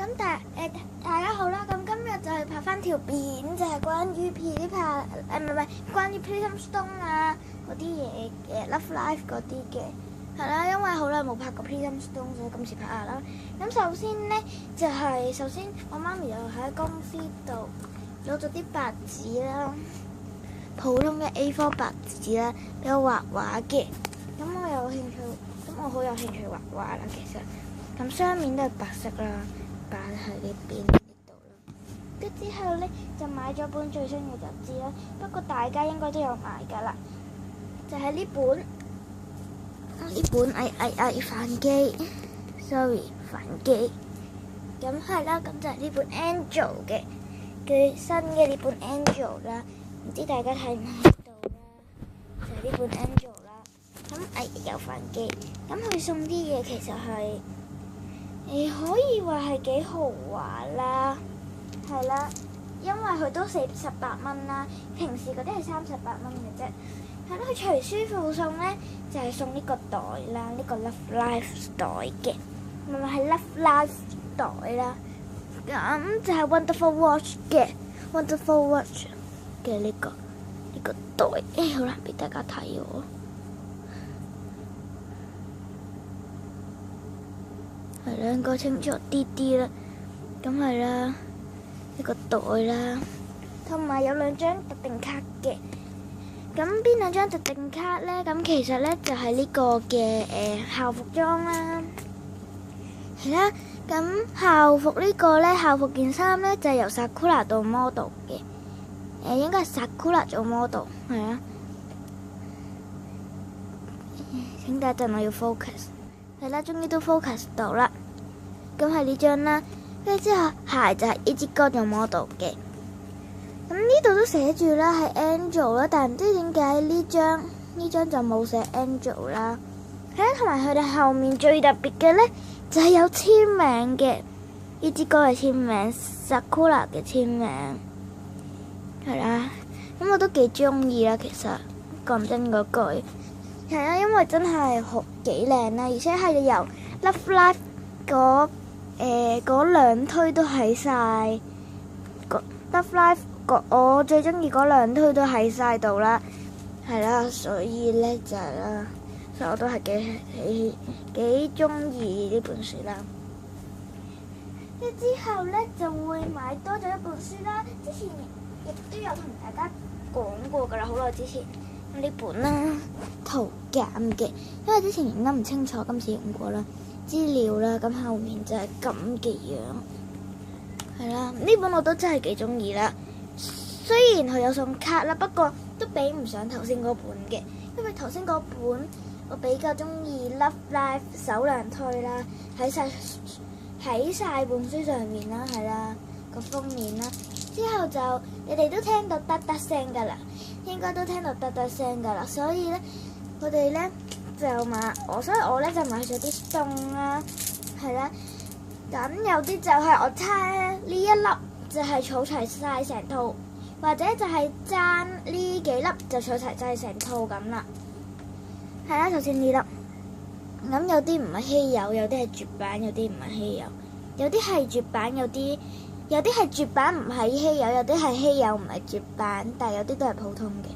咁大家好啦，咁今日就係拍翻條片，就係關於 PewDiePie 唔係關於 Prism Stone 啊嗰啲嘢嘅 Love Life 嗰啲嘅，係啦，因為好耐冇拍過 Prism Stone，所以今次拍下啦。咁首先呢，就係首先我媽咪又喺公司度攞咗啲白紙啦，普通嘅 A4 白紙啦，俾我畫畫嘅。咁我好有興趣畫畫啦，其實。咁雙面都係白色啦，擺喺呢邊呢度啦。跟之後呢，就買咗本最新嘅雜誌啦，不過大家應該都有買㗎啦，就係呢本反機 ，sorry 反機。咁係啦，咁就係呢本 Angel 嘅新嘅呢本 Angel 啦，唔知大家睇唔睇到啦？就係呢本 Angel 啦。咁有反機，咁佢送啲嘢其實係。可以話係幾豪華啦，係啦，因為佢都48蚊啦，平時嗰啲係38蚊嘅啫。係啦，佢隨書附送呢，就係送呢個袋啦，呢個 Love Life 袋嘅，唔係 Love Life 袋啦。咁就係 Wonderful Watch 嘅 Wonderful Watch 嘅呢個袋，好難俾大家睇喎。係啦，應該清楚啲啦。咁係啦，呢個袋啦，同埋有2張特定卡嘅。咁邊2張特定卡呢？咁其實呢，就係呢個嘅校服裝啦。係啦，咁校服呢個呢，校服件衫呢，就係由 Sakura 做 model 嘅。應該係 Sakura 做 model， 係啊。請等陣我要 focus。係啦，終於都 focus 到啦。咁係呢張啦，跟住之後鞋就係 Ichigo 做 model 嘅。咁呢度都寫住啦，係 Angel 啦，但係唔知點解呢張就冇寫 Angel 啦。係啦，同埋佢哋後面最特別嘅呢，就係有簽名嘅 Ichigo 嘅簽名 ，Sakura 嘅簽名。係啦，咁我都幾中意啦，其實講真嗰句。係啊，因為真係幾靚啦，而且係由 Love Life 嗰2推都喺晒 Love Life 我最中意嗰2推都喺晒度啦，係啦，所以呢就係啦，所以我都係幾中意呢本書啦。跟之後呢，就會買多咗一本書啦，之前亦都有同大家講過㗎啦，好耐之前。呢本啦，圖鑑嘅，因為之前影得唔清楚，今次影過啦，資料啦，咁後面就係咁嘅樣，係啦，呢本我都真係幾中意啦。雖然佢有送卡啦，不過都比唔上頭先嗰本嘅，因為頭先嗰本我比較中意 Love Life 首2推啦，喺晒本書上面啦，係啦，個封面啦，之後就你哋都聽到得聲㗎啦。應該都聽到得聲㗎啦，所以呢，我哋呢就所以我呢就買咗啲stone啦，係啦。咁有啲就係我猜呢一粒就係儲齊晒成套，或者就係爭呢幾粒就儲齊晒成套咁啦。係啦，首先呢粒，咁有啲唔係稀有，有啲係絕版，有啲唔係稀有，有啲係絕版，有啲係絕版唔係稀有，有啲係稀有唔係絕版，但係有啲都係普通嘅。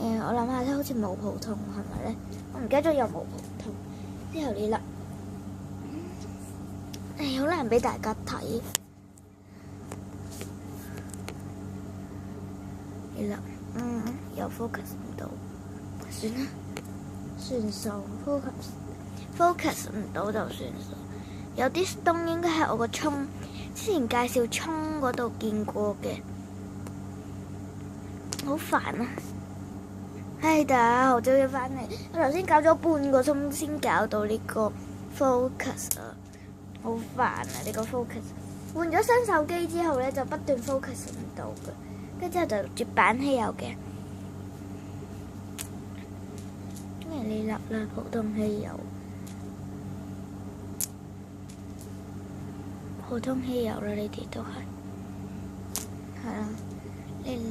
我諗下咧，好似冇普通係咪咧？我唔記得咗有冇普通。之後呢粒，好難俾大家睇。呢粒，又 focus 唔到，算啦，算數 focus 唔到就算數。有啲 stone 應該係我個葱。之前介紹葱嗰度見過嘅，好煩啊！大家好，終於翻嚟。我頭先搞咗半個鐘先搞到呢個 focus 啊，好煩啊！呢個 focus 換咗新手機之後呢，就不斷 focus 唔到嘅，跟住之後就絕版稀有嘅，因為呢粒啦，普通稀有。普通稀有啦，呢啲都係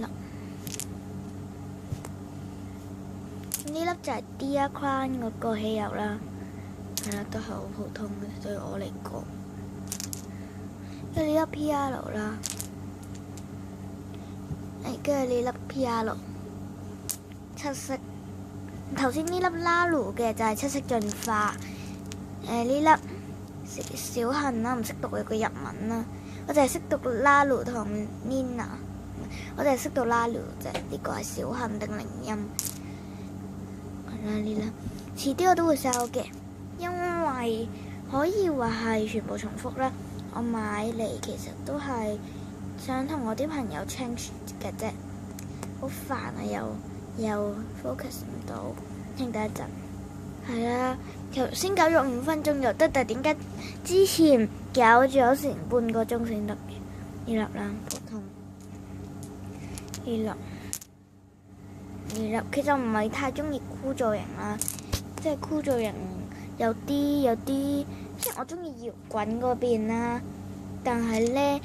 啦，呢粒就係 Dear Crown 嗰個稀有啦，係啦，都係好普通嘅，對我嚟講。跟住呢粒 P.R. 啦，跟住呢粒 P.R. 七色。頭先呢粒拉魯嘅就係七色進化，呢粒小恨啦，唔識讀佢個日文啦，我淨係識讀拉魯同 Nina， 我淨係識讀拉魯啫，呢個係小恨定靈音。係啦，呢粒遲啲我都會 sell 嘅，因為可以話係全部重複啦。我買嚟其實都係想同我啲朋友 change 嘅啫，好煩啊又 focus 唔到，聽第一陣。係啦，頭先搞咗5分鐘就得，但點解之前搞咗成半個鐘先得嘅？呢粒啦，普通呢粒其實唔係太中意箍造型啦，即係箍造型有啲，即係我中意搖滾嗰邊啦，但係咧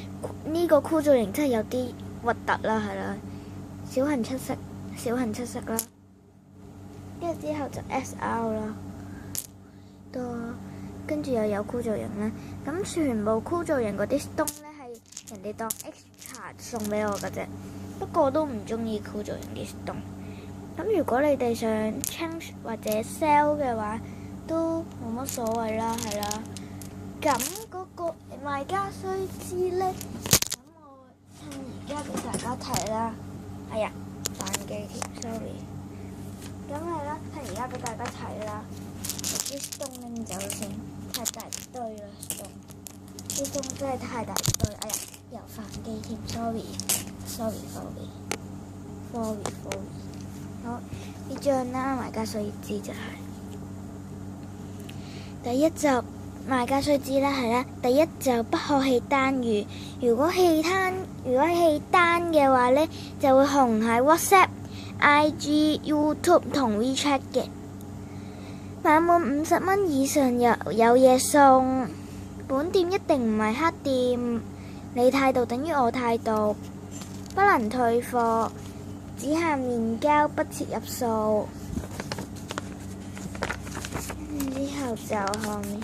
呢個箍造型真係有啲核突啦，係啦，小痕七色啦，跟住之後就 SR 啦，跟住又有箍造型啦，咁全部箍造型嗰啲 stone 咧係人哋當 extra 送俾我嘅啫，不過我都唔中意箍造型啲 stone。咁如果你哋想 change 或者 sell 嘅話，都冇乜所謂啦，係啦。咁嗰個賣家須知咧，咁我趁而家俾大家睇啦。哎呀，反機添 ，sorry。咁係啦，趁而家俾大家睇啦。啲 stone 拎走先，太大堆啦 stone。啲 stone 真係太大堆，哎呀，又反機添 ，sorry。好，呢張啦，賣家須知就係、第一就賣家須知啦，係啦。第一就不可棄單語，如果棄單嘅話呢，就會紅喺 WhatsApp、IG、YouTube 同 WeChat 嘅。買滿50蚊以上有嘢送。本店一定唔係黑店，你態度等於我態度，不能退貨。只限面交，不設入數。之後就後面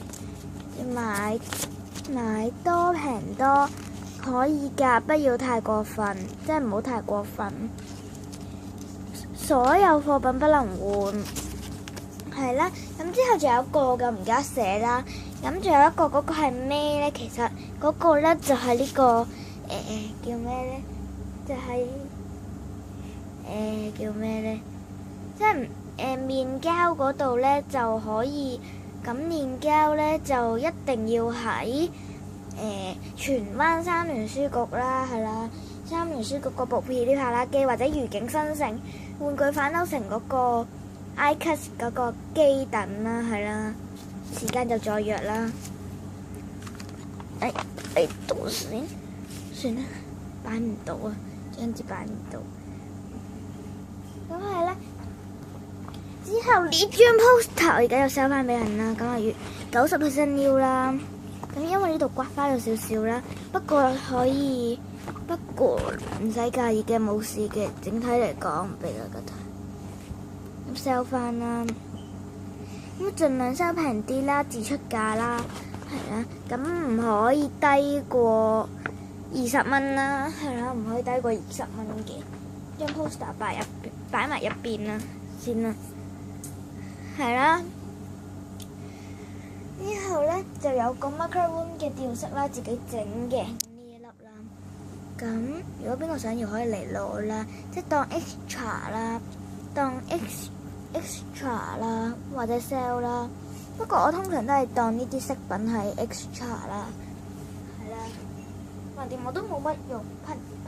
買多平多可以㗎，不要太過分，即係唔好太過分。所有貨品不能換，係啦。咁之後仲有一個嘅唔記得寫啦。咁仲有一個嗰個係咩呢？其實嗰個呢就係呢個叫咩呢？就係叫咩呢？即係面膠嗰度呢就可以，咁面膠呢就一定要喺荃灣三聯書局啦，係啦，三聯書局嗰部噼里啪啦機或者愉景新城玩具反斗城嗰個 iCus 嗰個機等啦，係啦，時間就再約啦。到先，算啦，擺唔到啊，張紙擺唔到。咁係咧，之後呢張 poster 我而家又 sell 翻俾人啦，咁係90% new 啦。咁因為呢度刮花咗少少啦，不過唔使介意嘅，冇事嘅。整體嚟講，俾大家睇。咁 sell 翻啦，咁盡量收平啲啦，自出價啦，係啦。咁唔可以低過20蚊啦，係啦，唔可以低過20蚊嘅。將 poster 擺埋一邊啦，先啦，係啦。之後咧就有個 macaron 嘅吊飾啦，自己整嘅呢一粒啦。咁如果邊個想要可以嚟攞啦，即係當 extra 啦，當 extra 啦，或者 sell 啦。不過我通常都係當呢啲飾品係 extra 啦，係啦。橫掂我都冇乜用，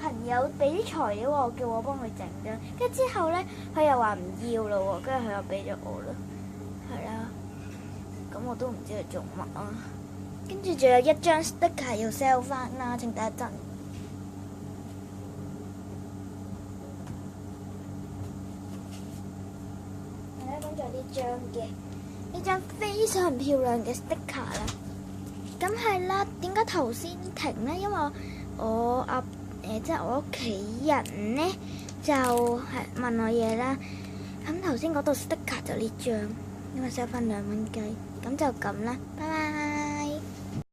朋友俾啲材料我，叫我幫佢整啫。跟住之後咧，佢又話唔要咯喎，跟住佢又俾咗我啦，係啦。咁我都唔知佢做乜啊。跟住仲有一張 sticker 要 sell 翻啦，請等一陣。係啦，咁仲有呢張嘅，呢張非常漂亮嘅 sticker 啦。咁係啦，點解頭先停咧？因為即係我屋企人咧就係問我嘢啦。咁頭先嗰度 sticker 就呢張，因為 sell 翻2蚊雞，咁就咁啦，拜拜。